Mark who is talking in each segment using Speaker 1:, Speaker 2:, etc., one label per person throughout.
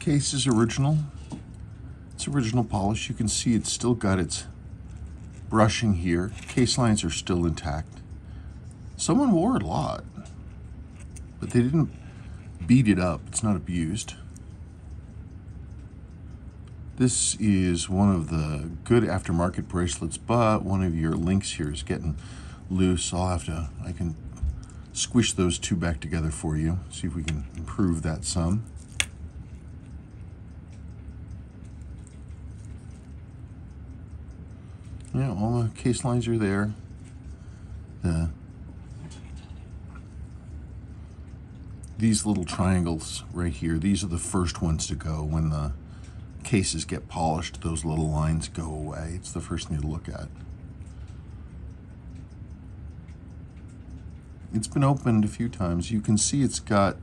Speaker 1: Case is original. It's original polish. You can see it's still got its brushing here. Case lines are still intact. Someone wore it a lot, but they didn't beat it up. It's not abused. This is one of the good aftermarket bracelets, but one of your links here is getting loose. I can squish those two back together for you. See if we can improve that some. Yeah, all the case lines are there. These little triangles right here, these are the first ones to go. When the cases get polished, those little lines go away. It's the first thing to look at. It's been opened a few times. You can see it's got,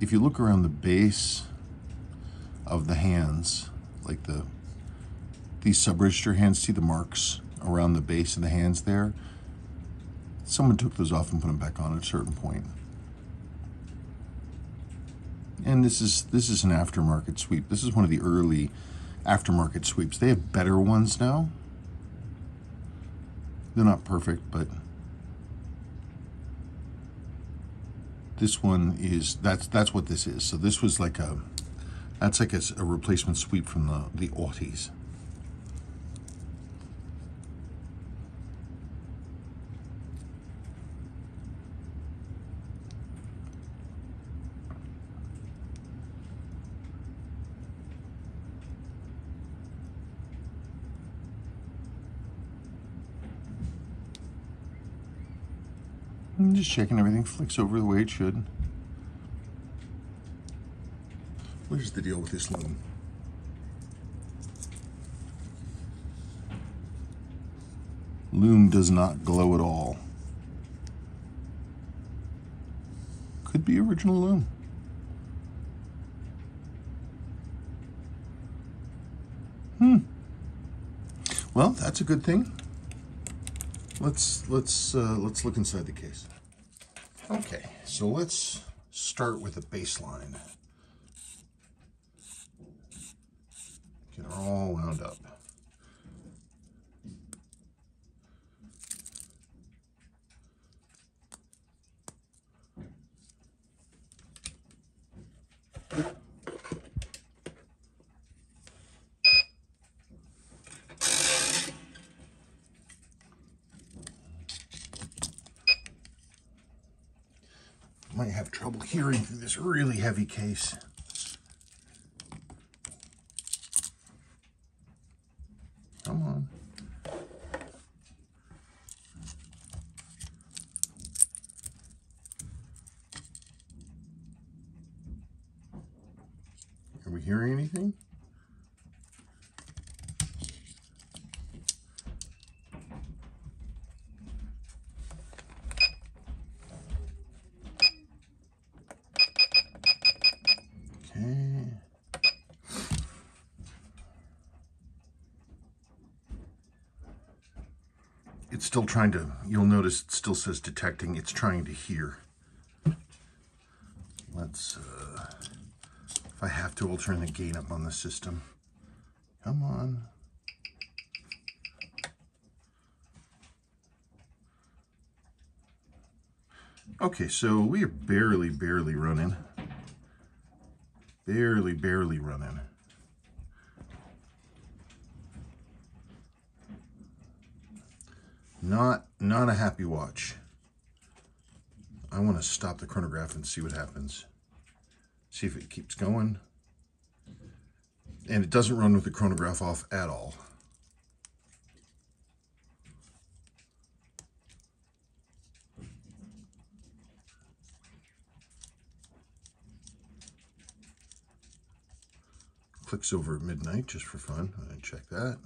Speaker 1: if you look around the base of the hands, like these sub-register hands, see the marks around the base of the hands there? Someone took those off and put them back on at a certain point. And this is an aftermarket sweep. This is one of the early aftermarket sweeps. They have better ones now. They're not perfect, but this one is, that's what this is. So this was like that's like a replacement sweep from the aughties. I'm just checking everything flicks over the way it should. What is the deal with this loom? Loom does not glow at all. Could be original loom. Well, that's a good thing. Let's look inside the case. Okay, so let's start with a baseline. Get her all wound up. Might have trouble hearing through this really heavy case. Come on. Are we hearing anything? It's still trying to, you'll notice it still says detecting, it's trying to hear. Let's, if I have to, I'll turn the gain up on the system. Come on. Okay, so we are barely running. Barely running. Not a happy watch. I want to stop the chronograph and see what happens. See if it keeps going. And it doesn't run with the chronograph off at all. Clicks over at midnight just for fun. I'm going to check that.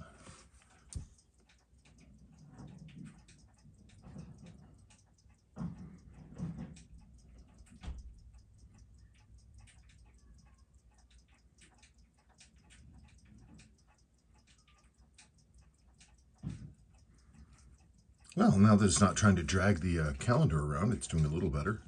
Speaker 1: Well, now that it's not trying to drag the calendar around, it's doing a little better.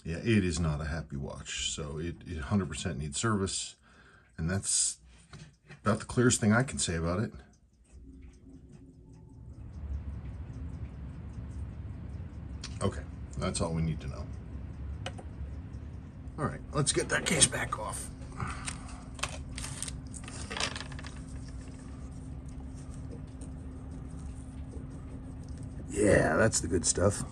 Speaker 1: Yeah, it is not a happy watch. So it 100% needs service. And that's about the clearest thing I can say about it. Okay, that's all we need to know. All right, let's get that case back off. Yeah, that's the good stuff.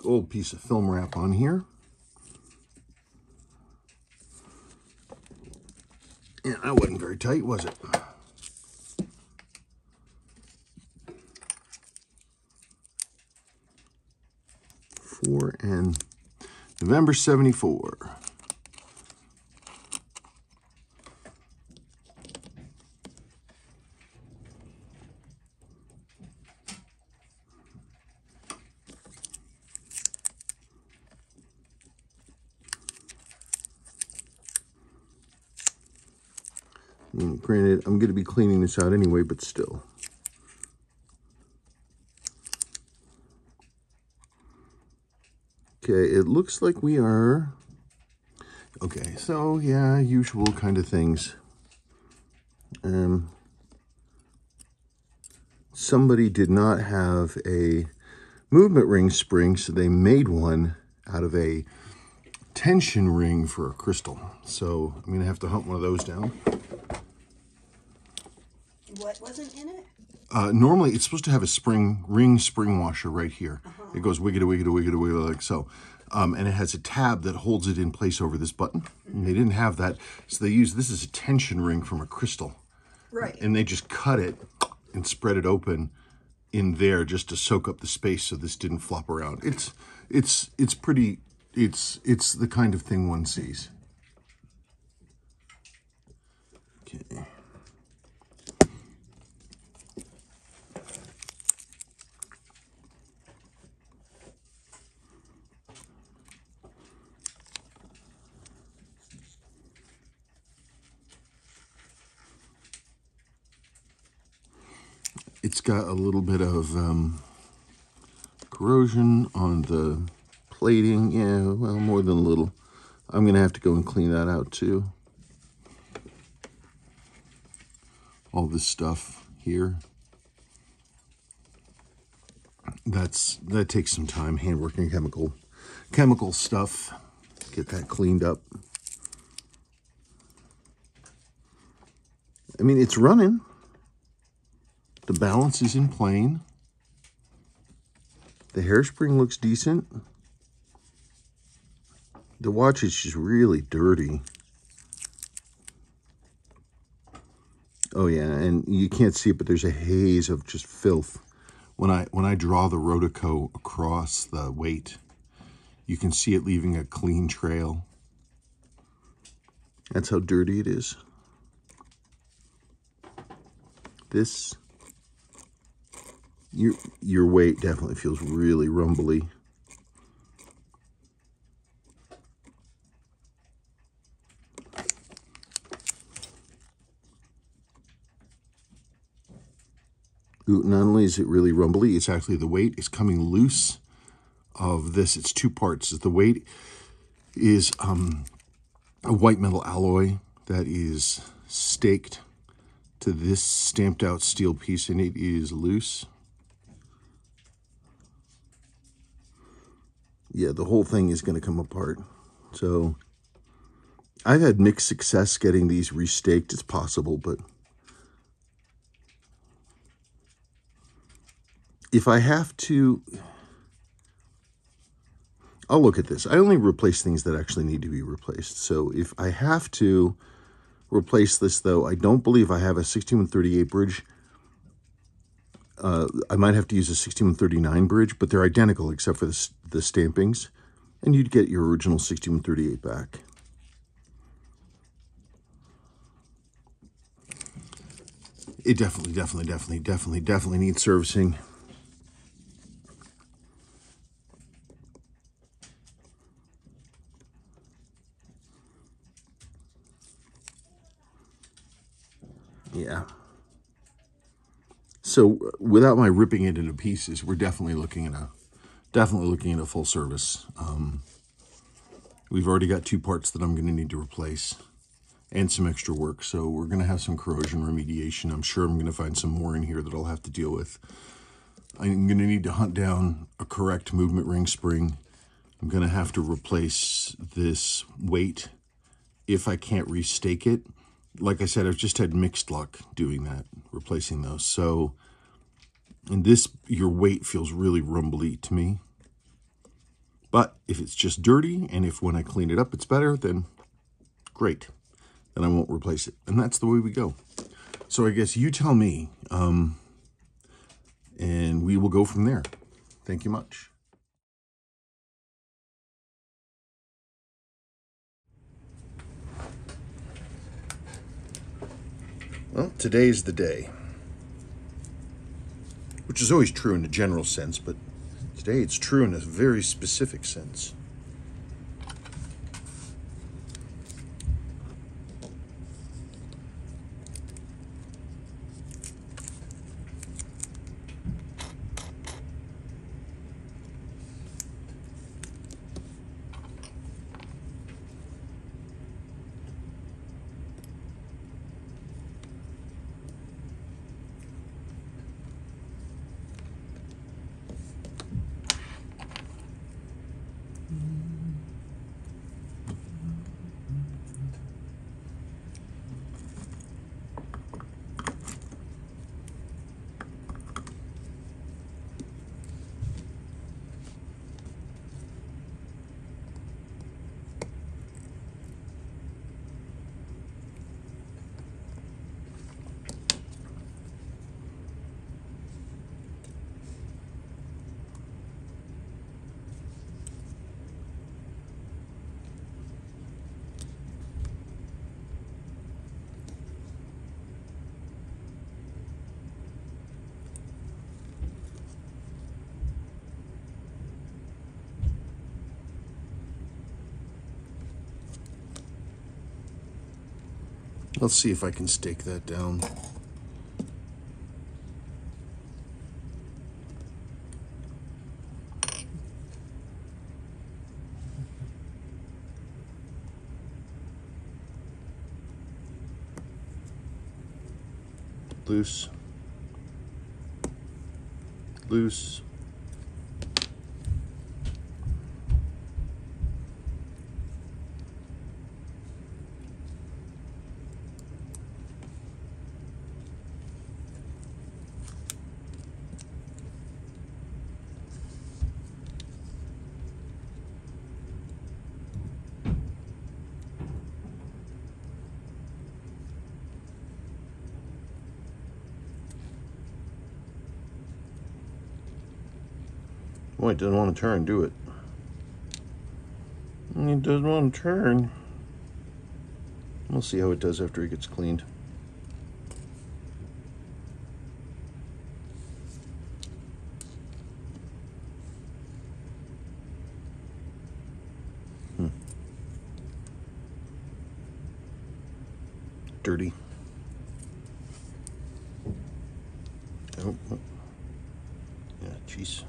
Speaker 1: Old piece of film wrap on here. Yeah, that wasn't very tight, was it? And November 74. Granted, I'm going to be cleaning this out anyway, but still. Okay, it looks like we are... Okay, so yeah, usual kind of things. Somebody did not have a movement ring spring, so they made one out of a tension ring for a crystal. So I'm going to have to hunt one of those down.
Speaker 2: What wasn't in it?
Speaker 1: Normally, it's supposed to have a spring washer right here. It goes wiggity, like so. And it has a tab that holds it in place over this button. And they didn't have that, so they used this as a tension ring from a crystal.
Speaker 2: Right.
Speaker 1: And they just cut it and spread it open in there just to soak up the space so this didn't flop around. It's pretty, it's the kind of thing one sees. Okay. It's got a little bit of corrosion on the plating. Yeah, well, more than a little. I'm going to have to go and clean that out too. All this stuff here. That takes some time, handwork and chemical stuff. Get that cleaned up. I mean, it's running. The balance is in plane. The hairspring looks decent. The watch is just really dirty. Oh yeah, and you can't see it, but there's a haze of just filth. When I draw the rotico across the weight, you can see it leaving a clean trail. That's how dirty it is. This, your weight definitely feels really rumbly. Ooh, not only is it really rumbly, it's actually the weight is coming loose of this. It's two parts. The weight is a white metal alloy that is staked to this stamped out steel piece, and it is loose. Yeah, the whole thing is going to come apart. So I've had mixed success getting these restaked. It's possible, but if I have to, I'll look at this. I only replace things that actually need to be replaced. So if I have to replace this, though, I don't believe I have a 6138 bridge. I might have to use a 6139 bridge, but they're identical except for the stampings, and you'd get your original 6138 back. It definitely needs servicing. Yeah. So without my ripping it into pieces, we're definitely looking at a full service. We've already got 2 parts that I'm going to need to replace and some extra work. So we're going to have some corrosion remediation. I'm sure I'm going to find some more in here that I'll have to deal with. I'm going to need to hunt down a correct movement ring spring. I'm going to have to replace this weight if I can't restake it. Like I said, I've just had mixed luck doing that, replacing those. So, and this, your weight feels really rumbly to me. But if it's just dirty, and if when I clean it up it's better, then great. Then I won't replace it. And that's the way we go. So I guess you tell me, and we will go from there. Thank you much. Well, today's the day, which is always true in a general sense, but today it's true in a very specific sense. Let's see if I can stake that down. Loose. Loose. Boy, it doesn't want to turn, do it? It doesn't want to turn. We'll see how it does after it gets cleaned. Dirty. Oh, oh. Yeah, jeez.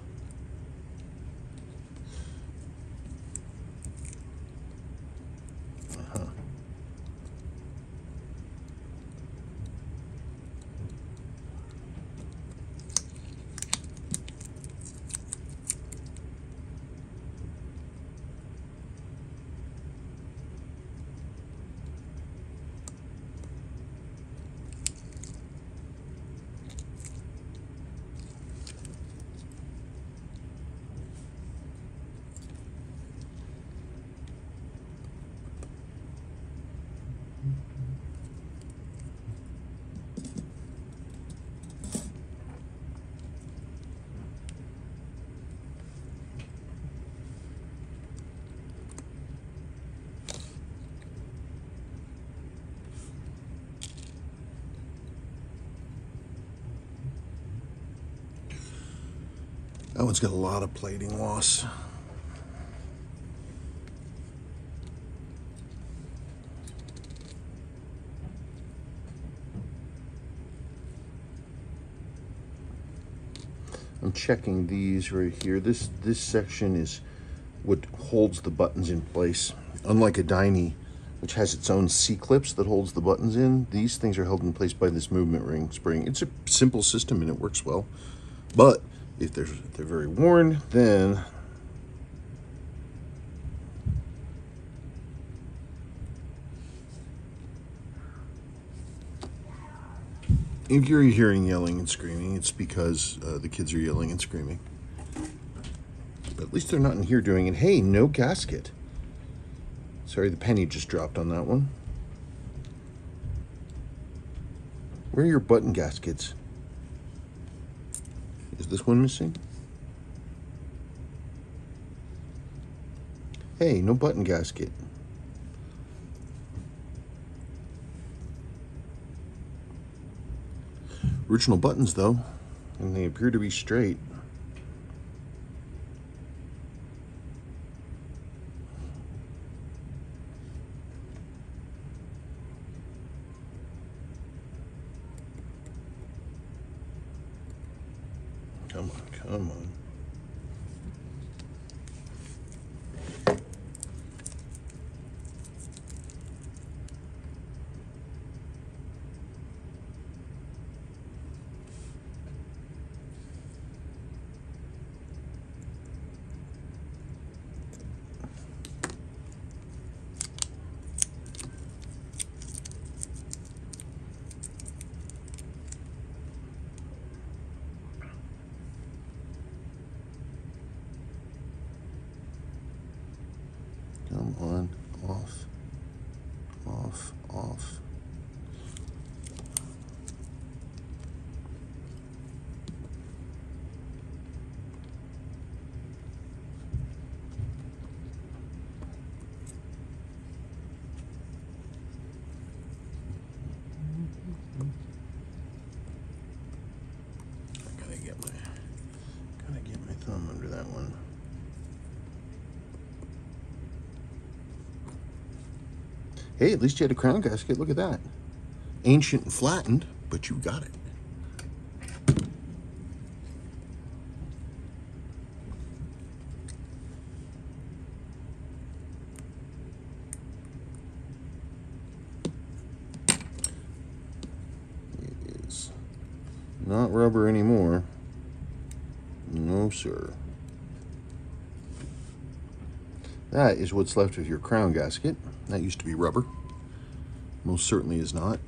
Speaker 1: That one's got a lot of plating loss. I'm checking these right here. This section is what holds the buttons in place. Unlike a Dynie, which has its own C-clips that holds the buttons in, these things are held in place by this movement ring spring. It's a simple system and it works well. But if they're very worn, then if you're hearing yelling and screaming, it's because the kids are yelling and screaming. But at least they're not in here doing it. Hey, no gasket. Sorry, the penny just dropped on that one. Where are your button gaskets? Is this one missing? Hey, no button gasket. Original buttons though, and they appear to be straight. Come on, come on. Come on, off, off, off. Gotta get my thumb under that one. Hey, at least you had a crown gasket. Look at that. Ancient and flattened, but you got it. It is not rubber anymore. No, sir. That is what's left of your crown gasket. That used to be rubber. Most certainly is not.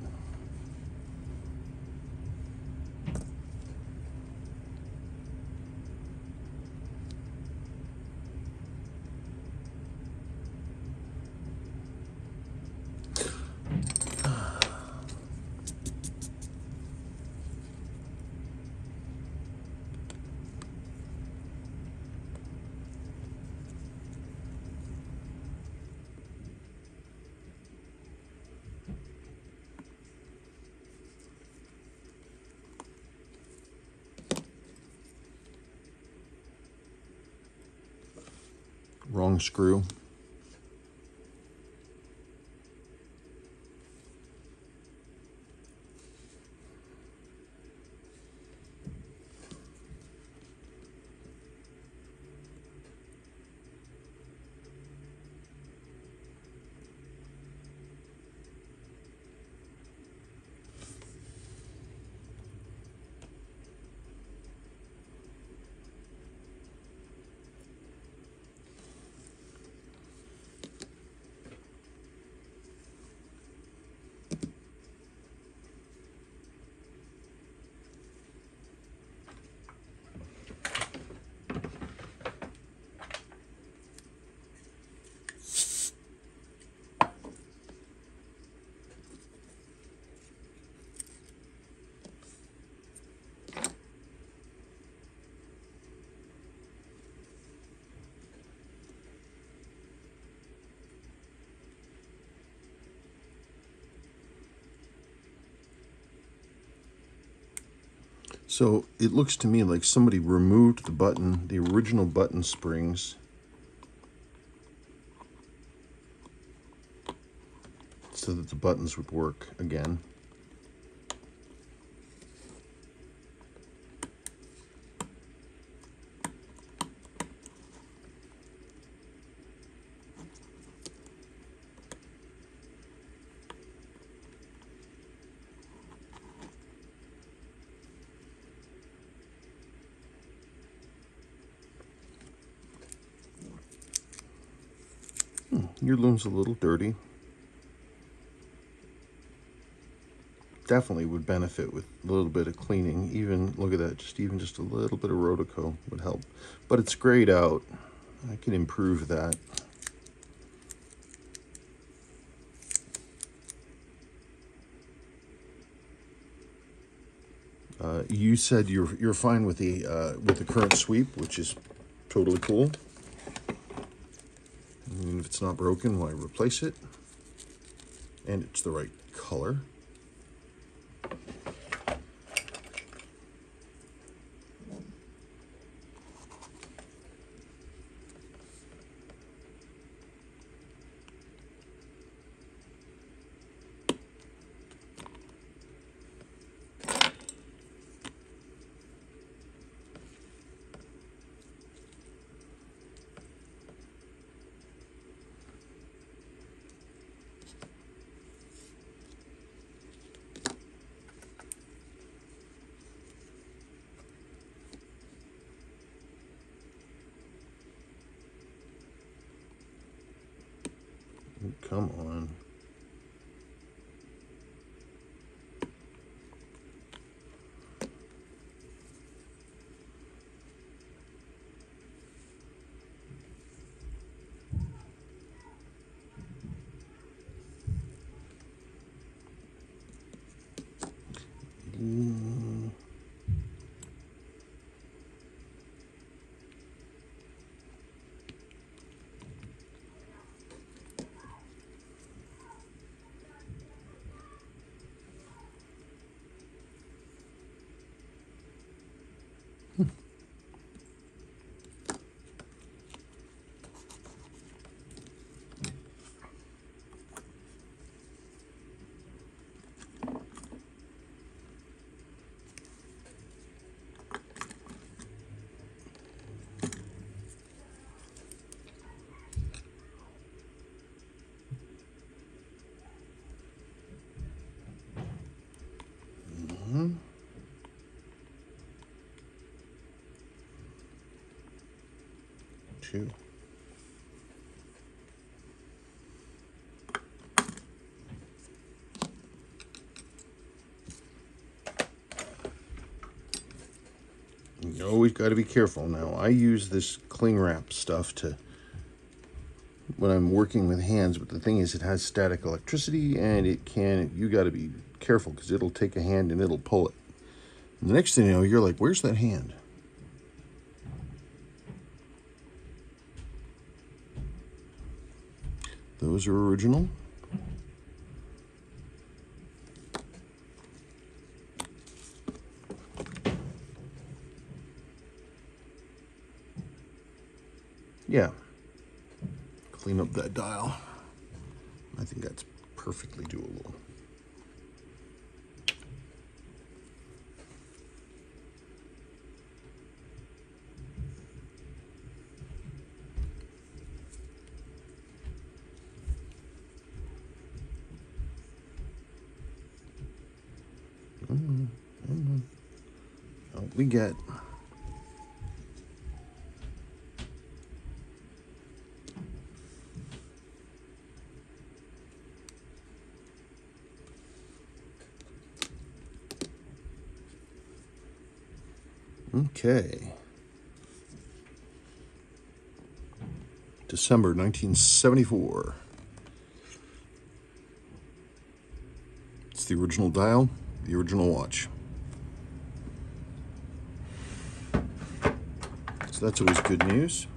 Speaker 1: Wrong screw. So it looks to me like somebody removed the button, the original button springs, so that the buttons would work again. Your loom's a little dirty. Definitely would benefit with a little bit of cleaning. Even, look at that, even just a little bit of Rotico would help. But it's grayed out. I can improve that. You said you're fine with the current sweep, which is totally cool. And if it's not broken, why replace it? And it's the right color. Come on. Two. You always got to be careful. Now, I use this cling wrap stuff when I'm working with hands, but the thing is it has static electricity, and you got to be careful because it'll take a hand and it'll pull it. And the next thing you know, you're like, where's that hand? Those are original. Yeah. Clean up that dial. I think that's perfectly doable. What we get. Okay. December 1974. It's the original dial, the original watch. So that's always good news.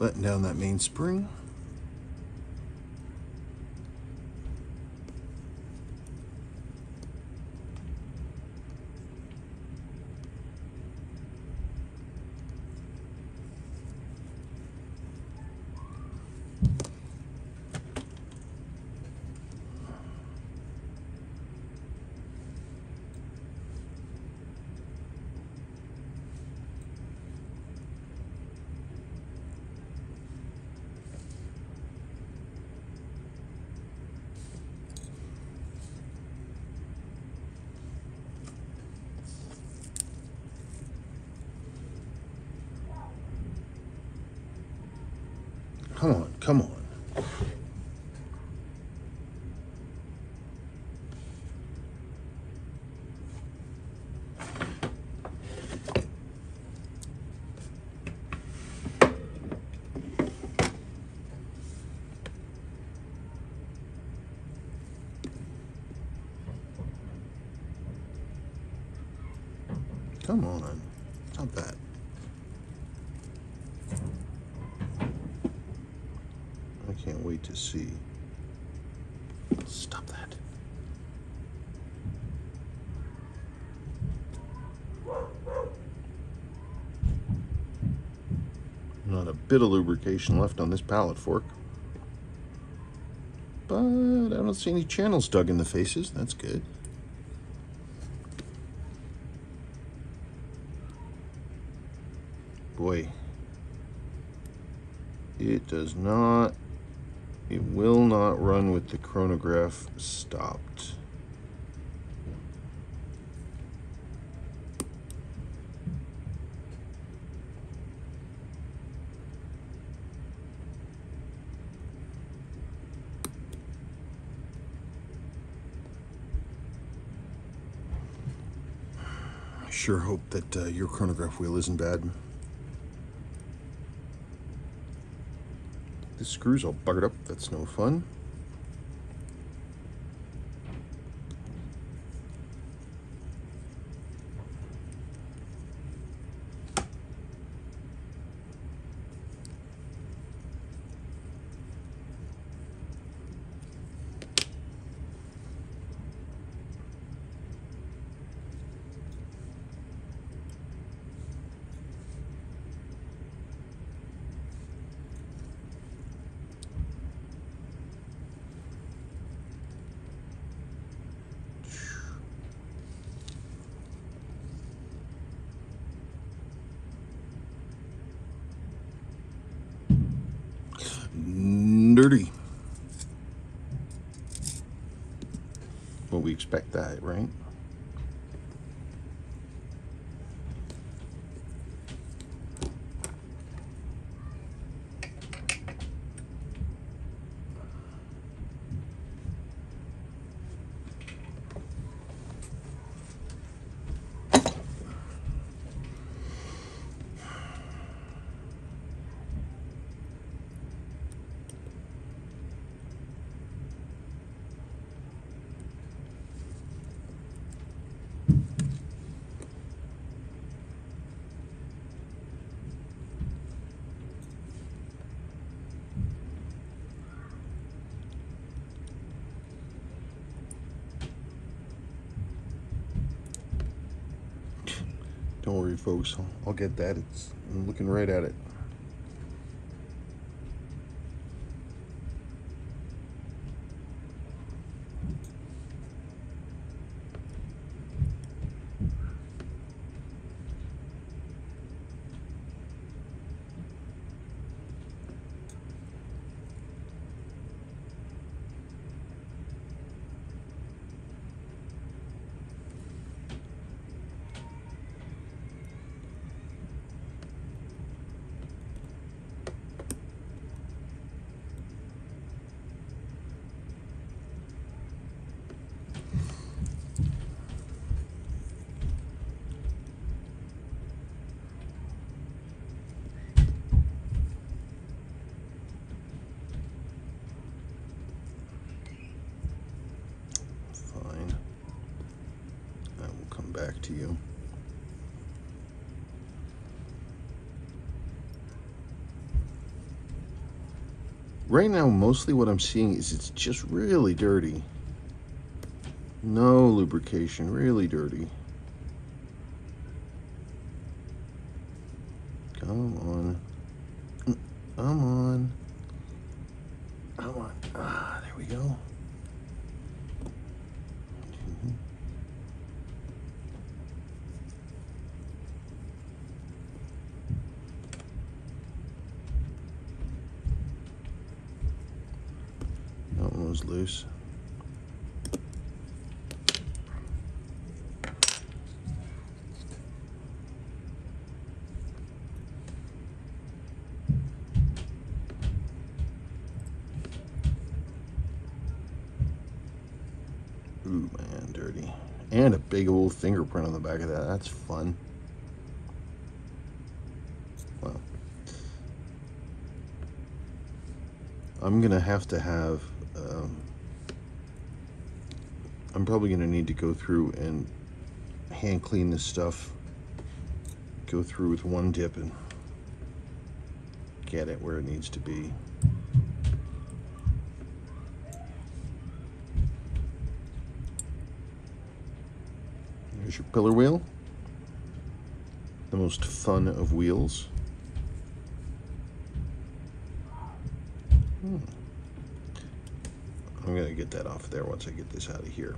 Speaker 1: letting down that main spring. Come on, come on. Come on. Not that. I can't wait to see. Stop that. Not a bit of lubrication left on this pallet fork. But I don't see any channels dug in the faces. That's good. Boy. It does not. It will not run with the chronograph stopped. I sure hope that your chronograph wheel isn't bad. The screw's all buggered up. That's no fun. Dirty. Well, we expect that, right? Don't worry, folks. I'll get that. I'm looking right at it. Back to you. Right now, mostly what I'm seeing is it's just really dirty. No lubrication, really dirty. Come on. Come on. Come on. Ah, there we go. That one was loose. Ooh, man, dirty. And a big old fingerprint on the back of that. That's fun. Wow. I'm gonna have to have, I'm probably gonna need to go through and hand clean this stuff. Go through with one dip and get it where it needs to be. Here's your pillar wheel. The most fun of wheels. I'm gonna get that off there once I get this out of here.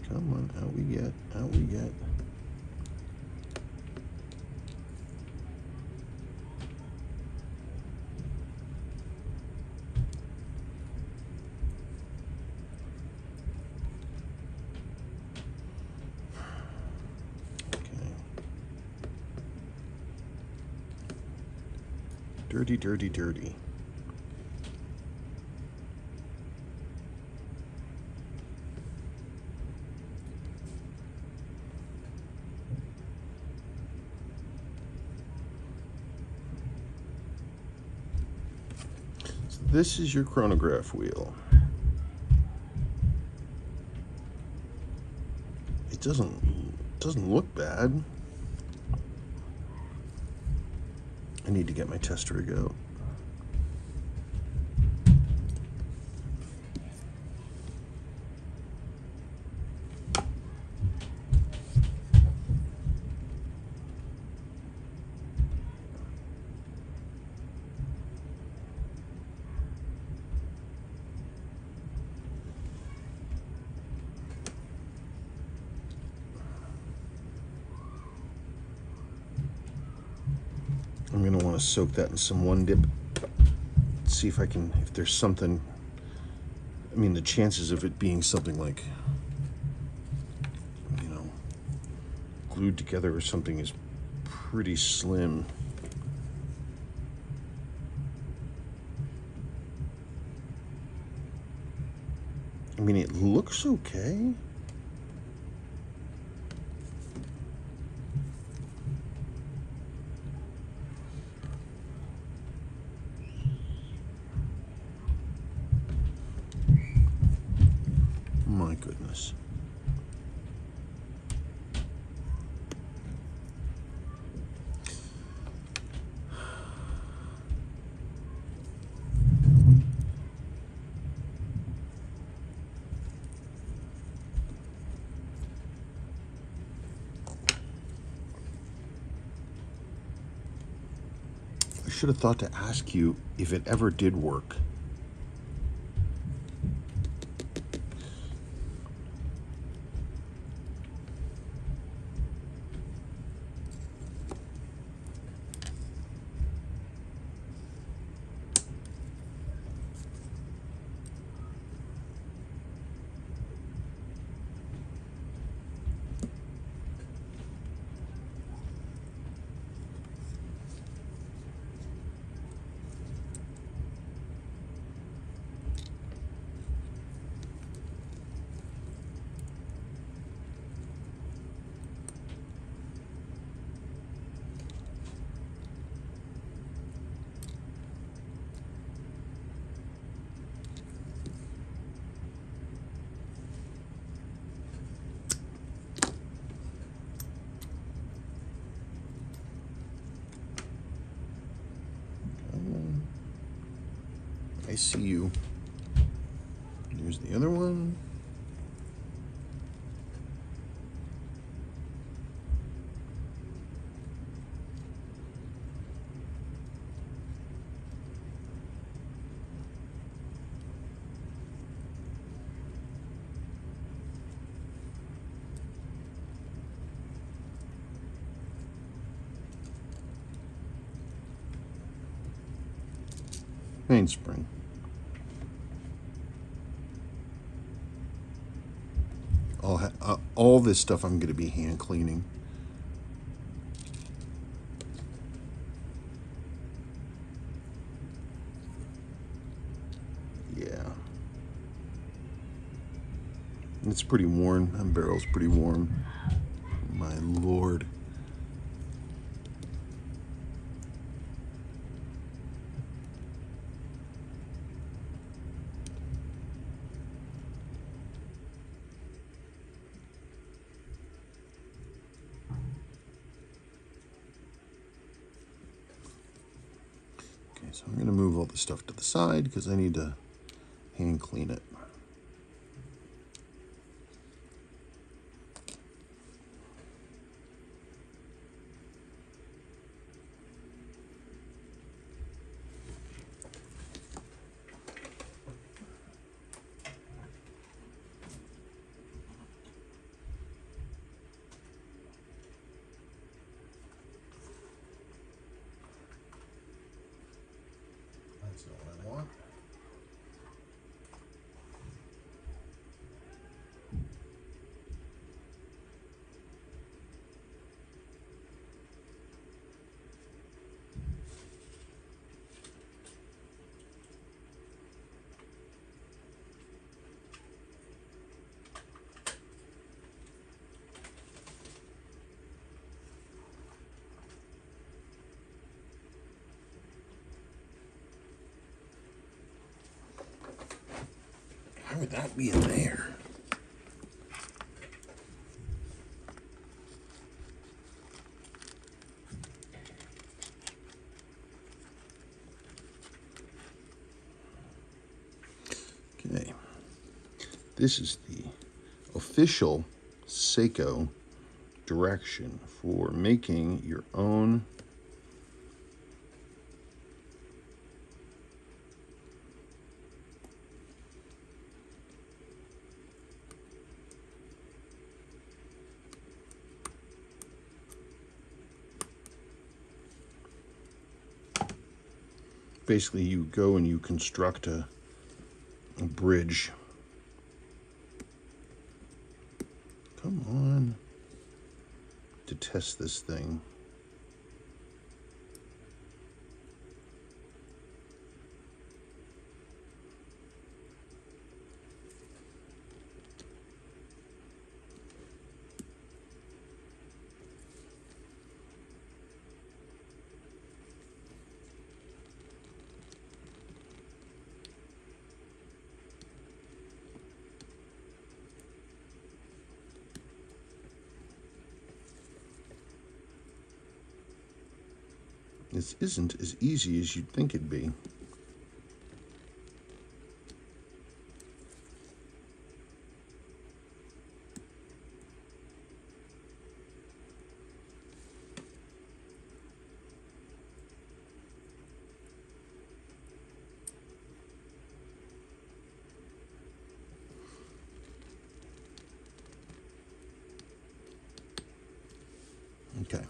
Speaker 1: Come on, out we get, out we get. Dirty, dirty, dirty. So this is your chronograph wheel. It doesn't look bad. I need to get my test rig out. I'm going to want to soak that in some one dip. See if I can, if there's something, I mean, the chances of it being something like, you know, glued together or something is pretty slim. I mean, it looks okay. My goodness. I should have thought to ask you if it ever did work. I see you. Here's the other one. Mainspring. All this stuff I'm going to be hand cleaning. Yeah. It's pretty worn. That barrel's pretty warm. My Lord. So I'm going to move all the stuff to the side because I need to hand clean it. That's not what I want. How would that be in there? Okay. This is the official Seiko direction for making your own basically you go and you construct a bridge. Come on. To test this thing. This isn't as easy as you'd think it'd be. Okay.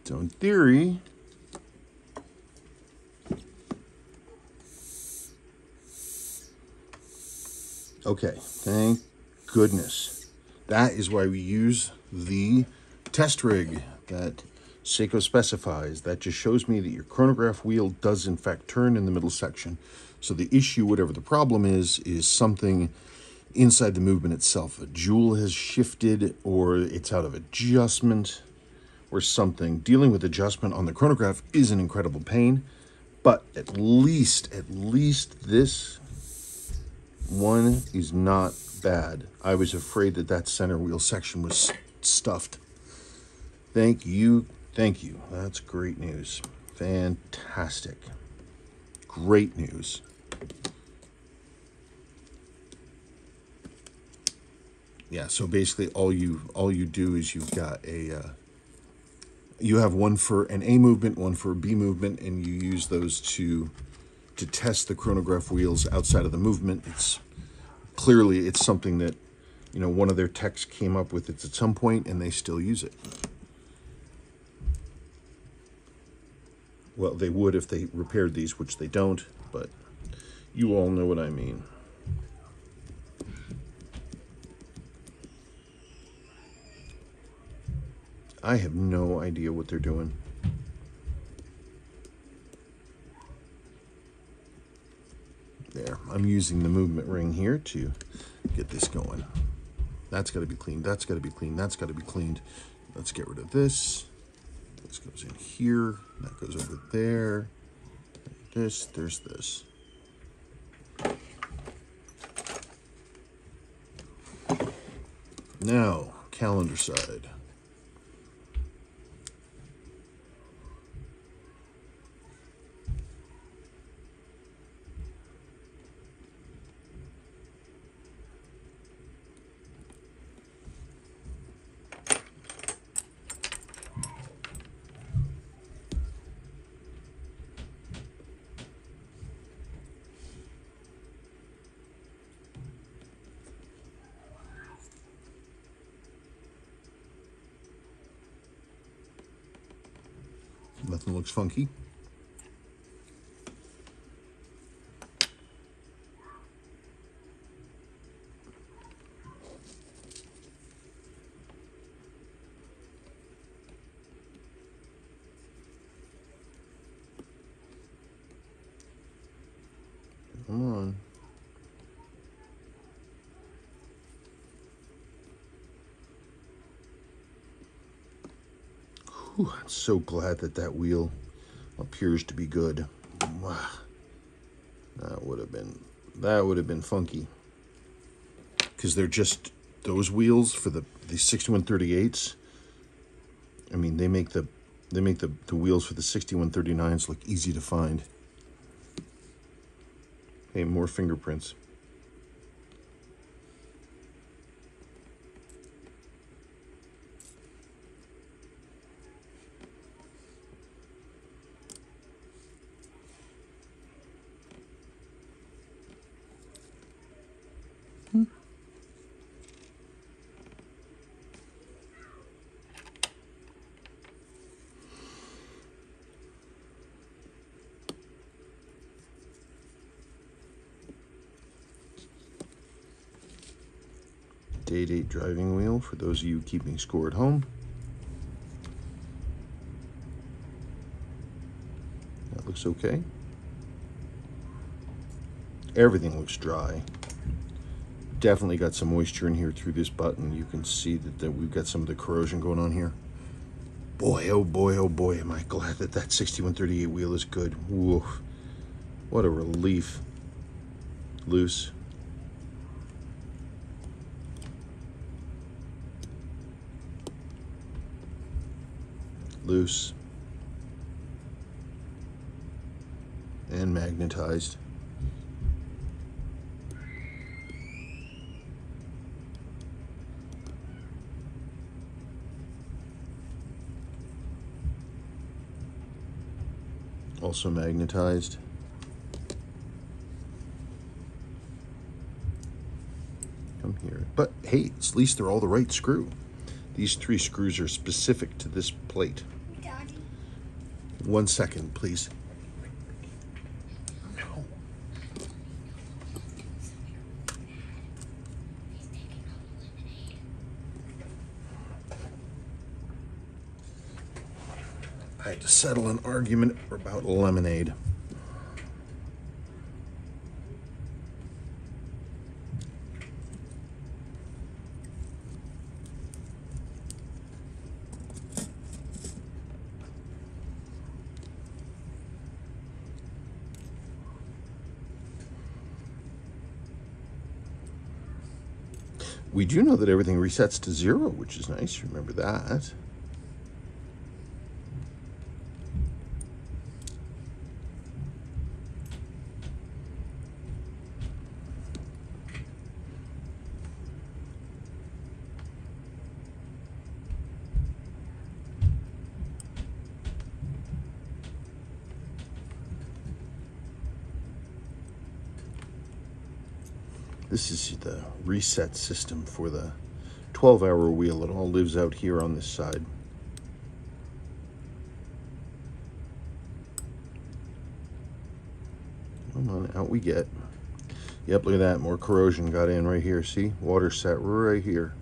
Speaker 1: So in theory, okay, thank goodness. That is why we use the test rig that Seiko specifies. That just shows me that your chronograph wheel does in fact turn in the middle section. So the issue, whatever the problem is something inside the movement itself. A jewel has shifted or it's out of adjustment or something. Dealing with adjustment on the chronograph is an incredible pain, but at least this one is not bad. I was afraid that that center wheel section was stuffed. Thank you. That's great news. Fantastic. great news. Yeah, so basically all you do is you've got you have one for an A movement, one for a B movement, and you use those to test the chronograph wheels outside of the movement. It's clearly it's something that, you know, one of their techs came up with it at some point, and they still use it. Well, they would if they repaired these, which they don't, but you all know what I mean. I have no idea what they're doing. There, I'm using the movement ring here to get this going. That's got to be cleaned, that's got to be cleaned, that's got to be cleaned. Let's get rid of this. This goes in here, that goes over there. This, there's this. Now, calendar side. Nothing looks funky. Come on. Whew, I'm so glad that that wheel appears to be good. That would have been funky, because they're just those wheels for the 6138s. I mean, they make the wheels for the 6139s look easy to find. Hey, more fingerprints. Day-date driving wheel for those of you keeping score at home. That looks okay. Everything looks dry. Definitely got some moisture in here through this button. You can see that we've got some of the corrosion going on here. Boy, oh boy, oh boy, am I glad that that 6138 wheel is good. Woof. What a relief. Loose. Loose. And magnetized. Also magnetized. Come here. But hey, at least they're all the right screw. These 3 screws are specific to this plate.
Speaker 2: Daddy.
Speaker 1: 1 second, please. No. I had to settle an argument about lemonade. We do know that everything resets to 0, which is nice. Remember that. This is the reset system for the 12-hour wheel. It all lives out here on this side. Come on, out we get. Yep, look at that. More corrosion got in right here. See? Water sat right here.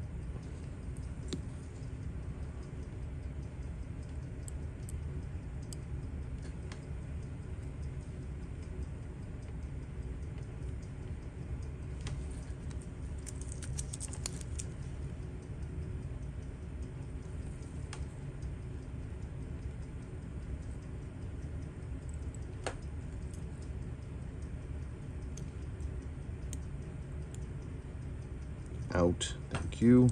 Speaker 1: Out. Thank you.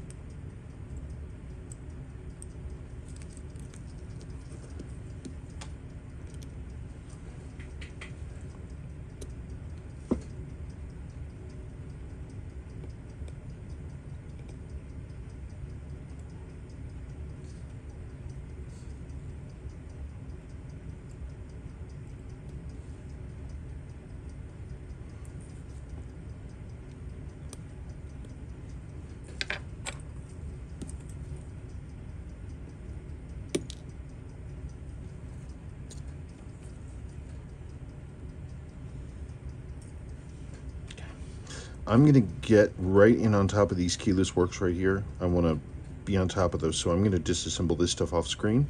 Speaker 1: I'm going to get right in on top of these keyless works right here. I want to be on top of those, so I'm going to disassemble this stuff off screen.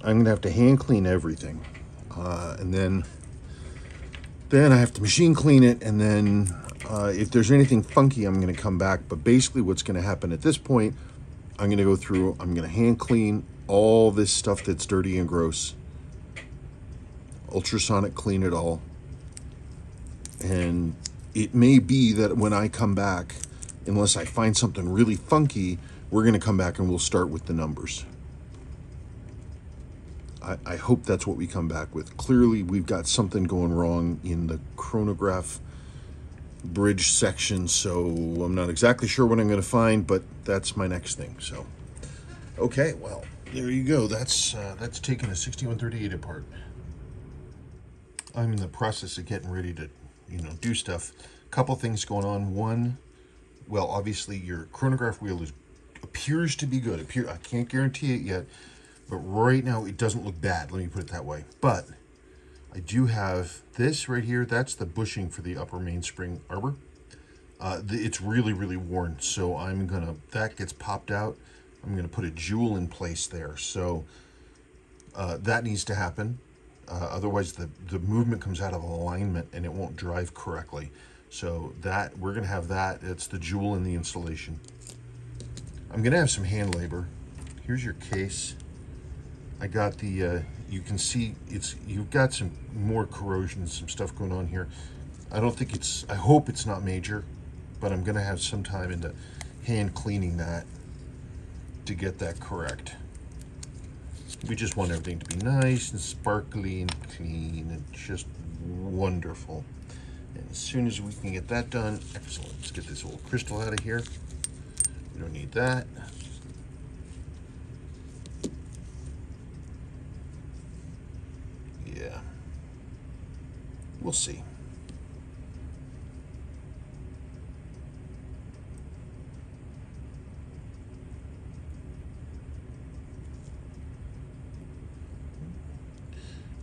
Speaker 1: I'm going to have to hand clean everything, and then I have to machine clean it, and then if there's anything funky, I'm going to come back. But basically what's going to happen at this point, I'm going to go through, I'm going to hand clean all this stuff that's dirty and gross, ultrasonic clean it all, and it may be that when I come back, unless I find something really funky, we're going to come back and we'll start with the numbers. I hope that's what we come back with. Clearly, we've got something going wrong in the chronograph bridge section, so I'm not exactly sure what I'm going to find, but that's my next thing. So, okay, well, there you go. That's taking a 6138 apart. I'm in the process of getting ready to, do stuff. Couple things going on. One, well, obviously your chronograph wheel appears to be good. I can't guarantee it yet, but right now it doesn't look bad. Let me put it that way. But I do have this right here. That's the bushing for the upper mainspring arbor. It's really, really worn. So that gets popped out. I'm gonna put a jewel in place there. So that needs to happen. Otherwise the movement comes out of alignment and it won't drive correctly. So that we're gonna have that. It's the jewel in the installation. I'm gonna have some hand labor. Here's your case. I got the you can see you've got some more corrosion, some stuff going on here. I hope it's not major, but I'm gonna have some time into hand cleaning that to get that correct. We just want everything to be nice and sparkly and clean and just wonderful. And as soon as we can get that done, excellent. Let's get this old crystal out of here. We don't need that. Yeah. We'll see.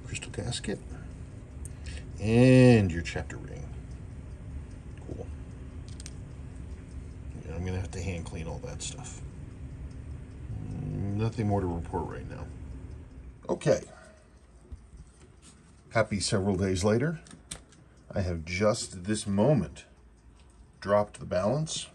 Speaker 1: Crystal gasket and your chapter ring. Cool. Yeah, I'm gonna have to hand clean all that stuff. Nothing more to report right now. Okay. Happy several days later. I have just this moment dropped the balance.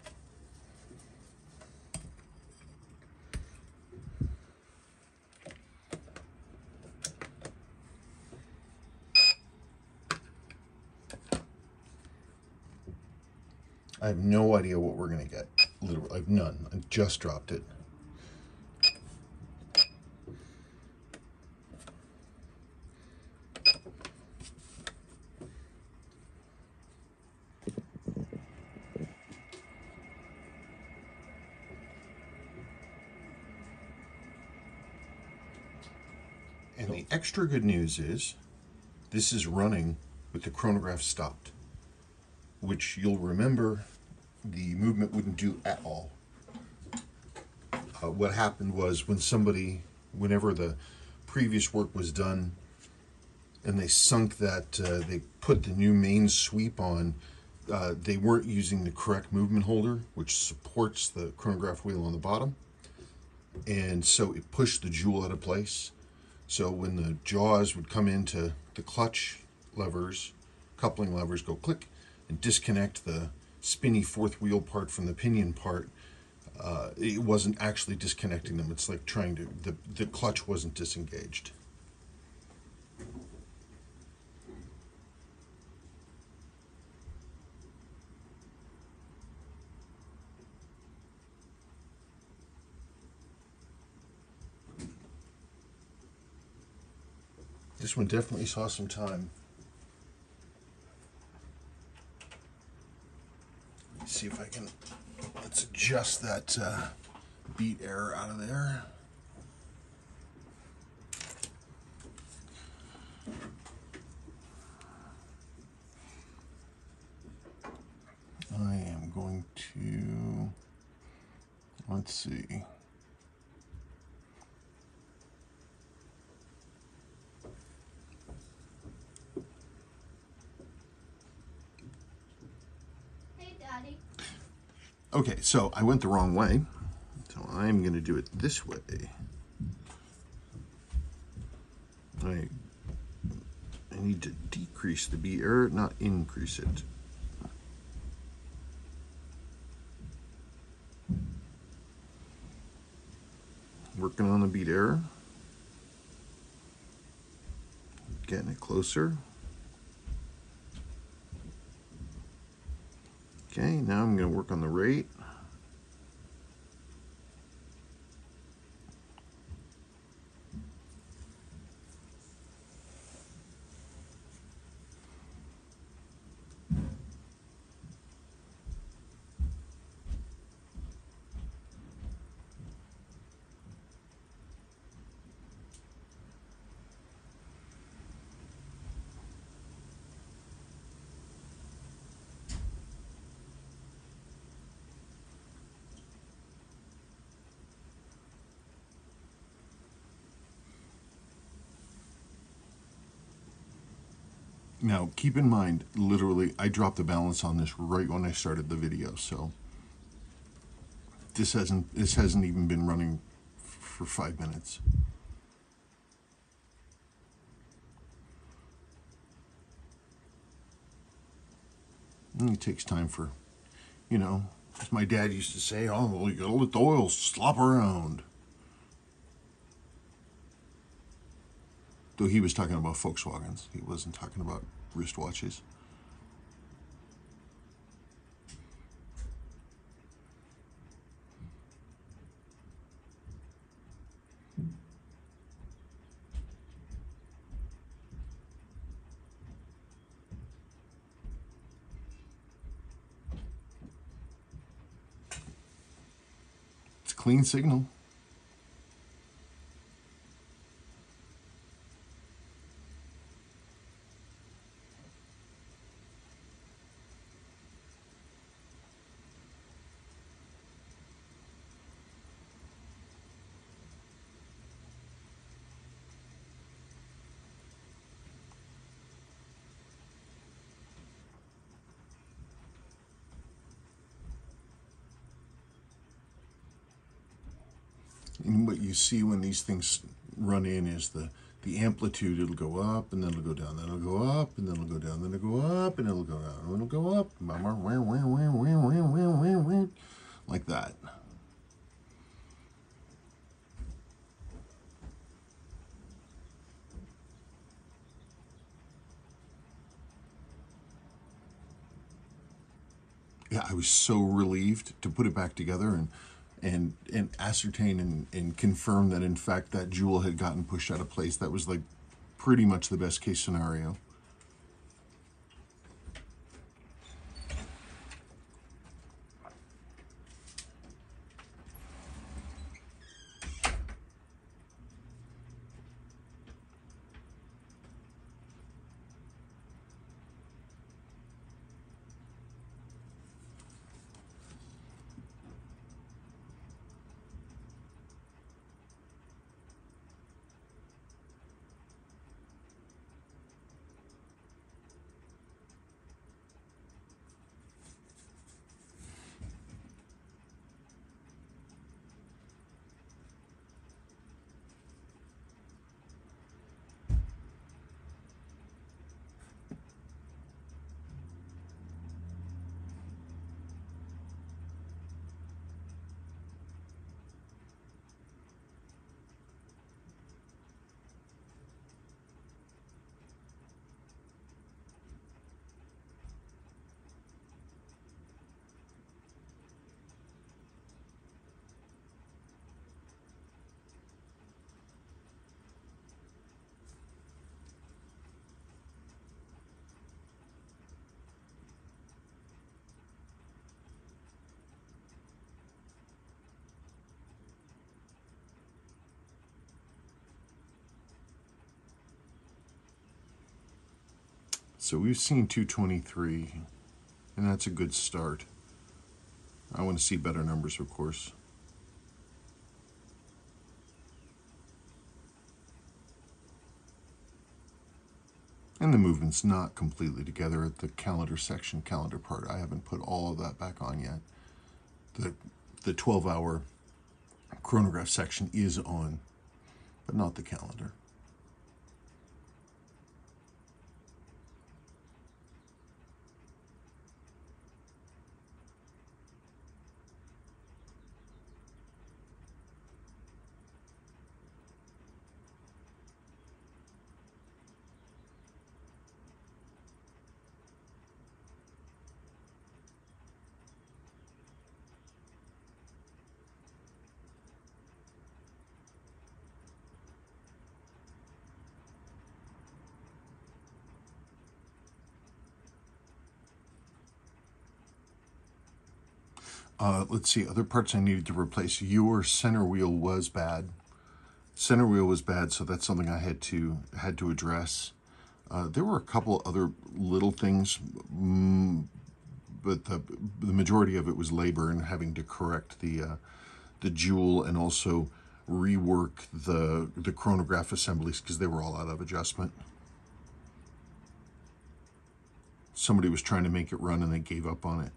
Speaker 1: I have no idea what we're gonna get. Literally, I have none. I just dropped it. And the extra good news is, this is running with the chronograph stopped. which you'll remember the movement wouldn't do at all. What happened was whenever the previous work was done and they sunk that, they put the new main sweep on, they weren't using the correct movement holder, which supports the chronograph wheel on the bottom. And so it pushed the jewel out of place. So when the jaws would come into the clutch levers, coupling levers go click and disconnect the spinny fourth wheel part from the pinion part, it wasn't actually disconnecting them. It's like trying to, the clutch wasn't disengaged. This one definitely saw some time. Let's see if I can, let's adjust that beat error out of there. I am going to, let's see. Okay, so I went the wrong way, so I'm going to do it this way. I need to decrease the beat error, not increase it. Working on the beat error, getting it closer. Okay, now I'm going to work on the rate. Now, keep in mind, literally, I dropped the balance on this right when I started the video, so this hasn't even been running for 5 minutes. And it takes time for, you know, as my dad used to say, oh, well, you gotta let the oil slop around. Though he was talking about Volkswagens, he wasn't talking about wristwatches. It's a clean signal. And what you see when these things run in is the amplitude. It'll go up and then it'll go down, then it'll go up and then it'll go down, then it'll go up and it'll go down, and it'll go up, like that. Yeah, I was so relieved to put it back together and ascertain and confirm that in fact that jewel had gotten pushed out of place. That was like pretty much the best case scenario. So we've seen 223, and that's a good start. I want to see better numbers, of course. And the movement's not completely together at the calendar section, calendar part. I haven't put all of that back on yet. The 12-hour chronograph section is on, but not the calendar. Let's see, other parts I needed to replace. Your center wheel was bad. Center wheel was bad, so that's something I had to address. There were a couple other little things, but the majority of it was labor and having to correct the jewel and also rework the chronograph assemblies because they were all out of adjustment. Somebody was trying to make it run and they gave up on it.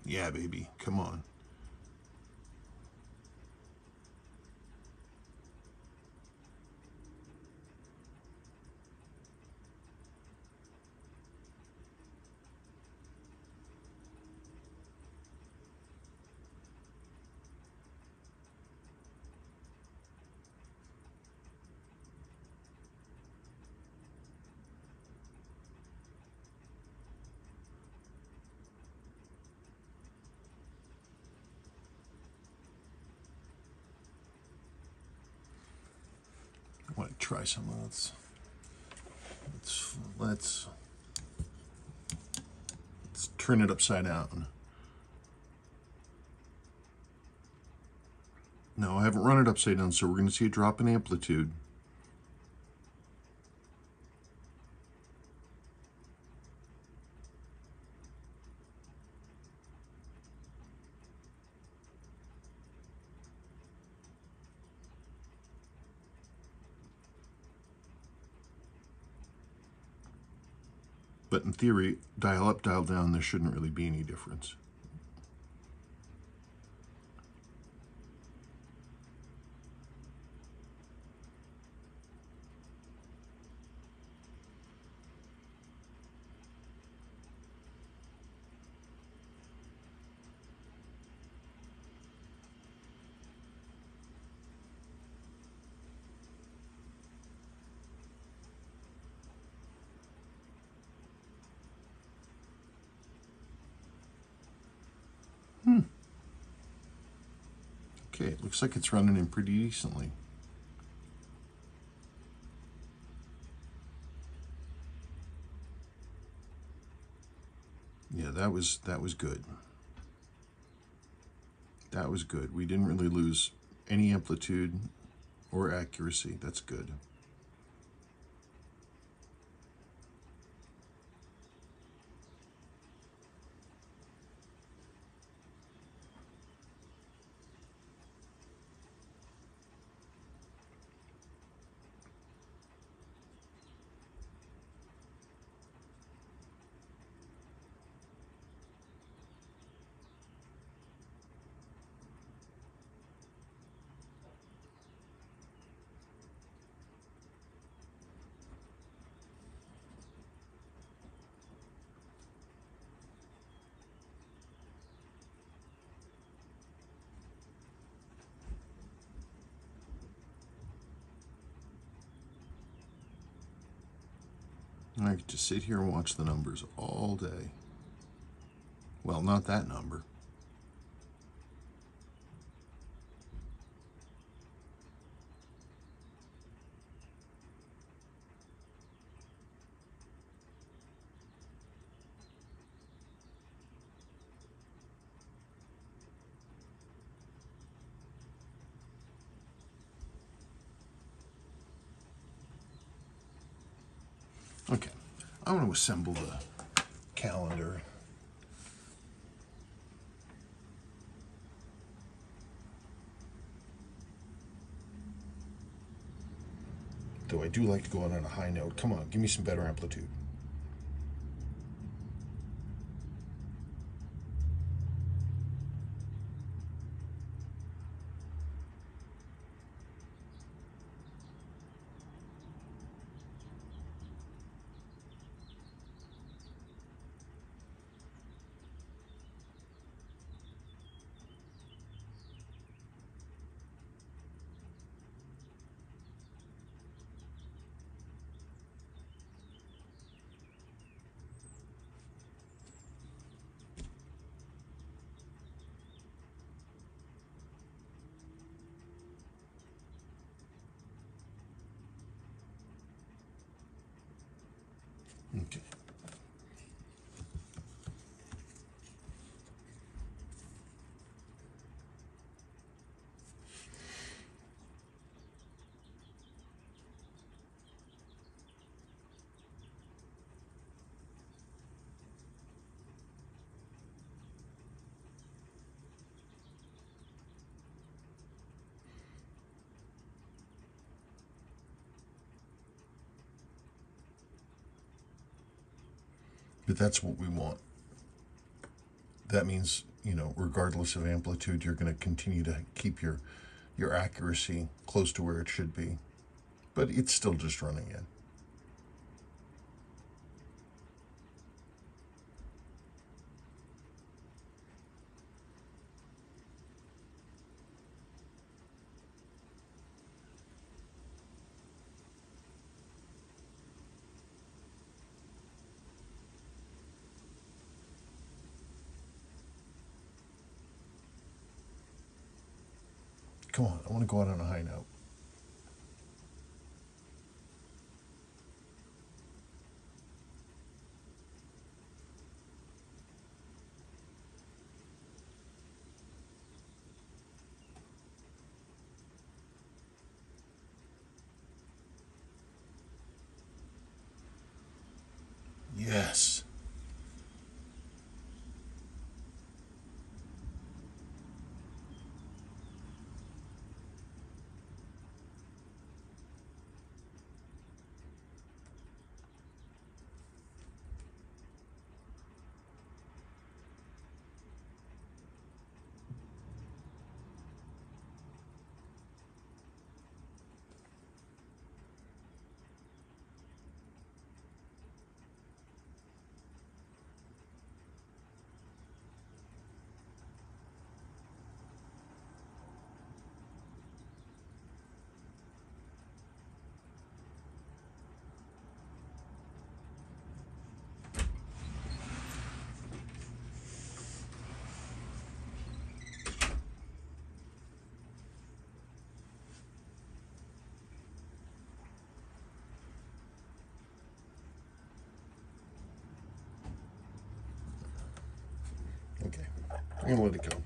Speaker 1: Yeah, baby, come on. I want to try some of this. Let's turn it upside down. No, I haven't run it upside down, so we're going to see a drop in amplitude. But in theory, dial up, dial down, there shouldn't really be any difference. Okay, it looks like it's running in pretty decently. Yeah, that was good. That was good. We didn't really lose any amplitude or accuracy. That's good. And I could just sit here and watch the numbers all day. Well, not that number. Okay, I want to assemble the calendar. Though I do like to go out on a high note. Come on, give me some better amplitude. Okay. But that's what we want. That means, you know, regardless of amplitude, you're going to continue to keep your accuracy close to where it should be. But it's still just running in. Come on, I want to go out on a high note. Yes. Okay, I'm going to let it go.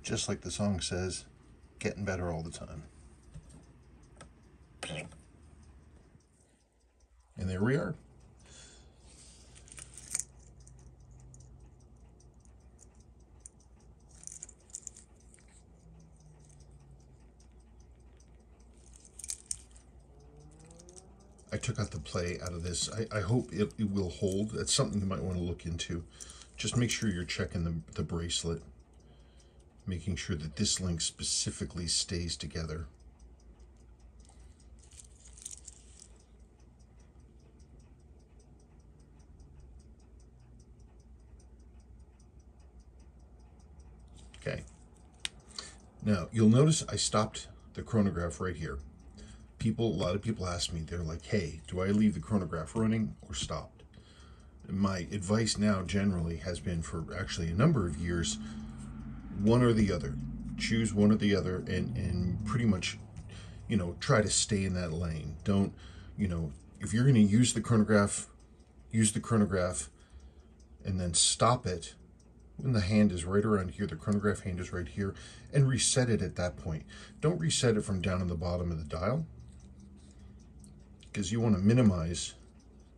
Speaker 1: just like the song says, getting better all the time. And there we are. I took out the play out of this. I hope it will hold. That's something you might want to look into. Just make sure you're checking the bracelet, making sure that this link specifically stays together. Okay. Now, you'll notice I stopped the chronograph right here. A lot of people ask me, they're like, hey, do I leave the chronograph running or stopped? My advice now generally has been, for actually a number of years, one or the other. Choose one or the other, and pretty much, you know, try to stay in that lane. Don't, you know, if you're going to use the chronograph and then stop it when the hand is right around here, the chronograph hand is right here, and reset it at that point. Don't reset it from down in the bottom of the dial, because you want to minimize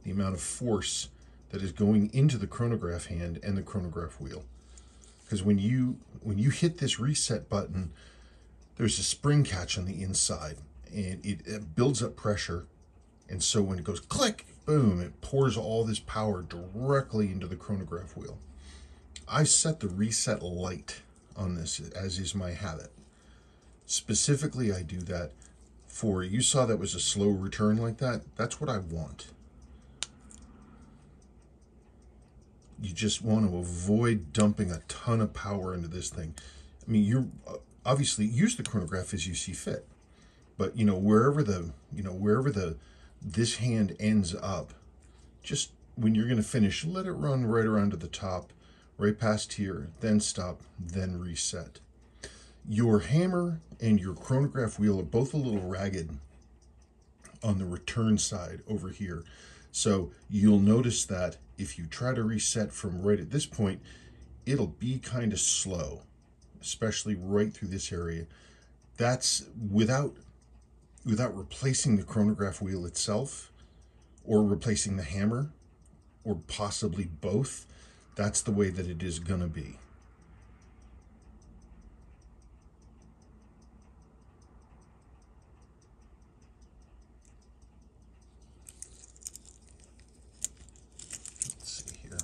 Speaker 1: the amount of force that is going into the chronograph hand and the chronograph wheel. Because when you hit this reset button, there's a spring catch on the inside, and it builds up pressure, and so when it goes click, boom, it pours all this power directly into the chronograph wheel. I set the reset light on this, as is my habit. Specifically, I do that for, you saw that was a slow return like that. That's what I want. You just want to avoid dumping a ton of power into this thing. I mean, you're obviously use the chronograph as you see fit, but you know, wherever this hand ends up, just when you're going to finish, let it run right around to the top, right past here, then stop, then reset. Your hammer and your chronograph wheel are both a little ragged on the return side over here. So you'll notice that if you try to reset from right at this point, it'll be kind of slow, especially right through this area. That's without replacing the chronograph wheel itself, or replacing the hammer, or possibly both. That's the way that it is going to be. Let's see here.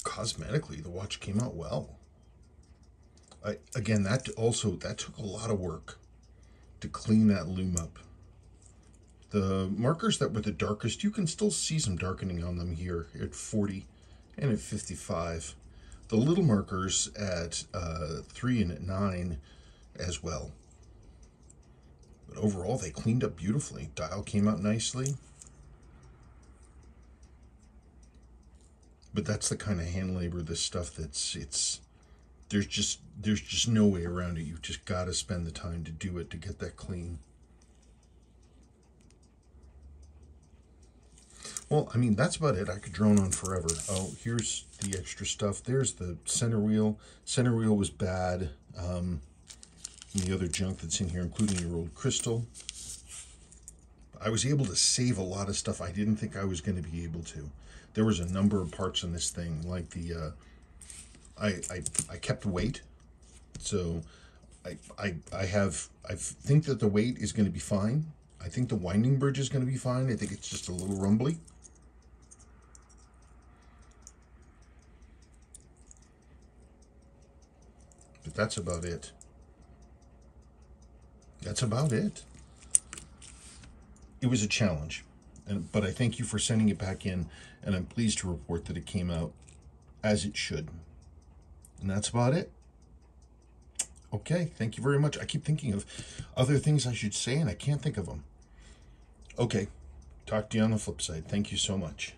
Speaker 1: Cosmetically, the watch came out well. Again, that took a lot of work to clean that loom up. The markers that were the darkest, you can still see some darkening on them here at 40 and at 55. The little markers at 3 and at 9 as well. But overall, they cleaned up beautifully. Dial came out nicely. But that's the kind of hand labor, this stuff, there's just no way around it. You've just got to spend the time to do it, to get that clean. Well, I mean, that's about it. I could drone on forever. Oh, here's the extra stuff. There's the center wheel. Center wheel was bad. And the other junk that's in here, including your old crystal. I was able to save a lot of stuff I didn't think I was going to be able to. There was a number of parts on this thing, like the, I kept weight. So I think that the weight is going to be fine. I think the winding bridge is going to be fine. I think it's just a little rumbly. But that's about it. That's about it. It was a challenge, but I thank you for sending it back in, and I'm pleased to report that it came out as it should. And that's about it. Okay, thank you very much. I keep thinking of other things I should say, and I can't think of them. Okay, talk to you on the flip side. Thank you so much.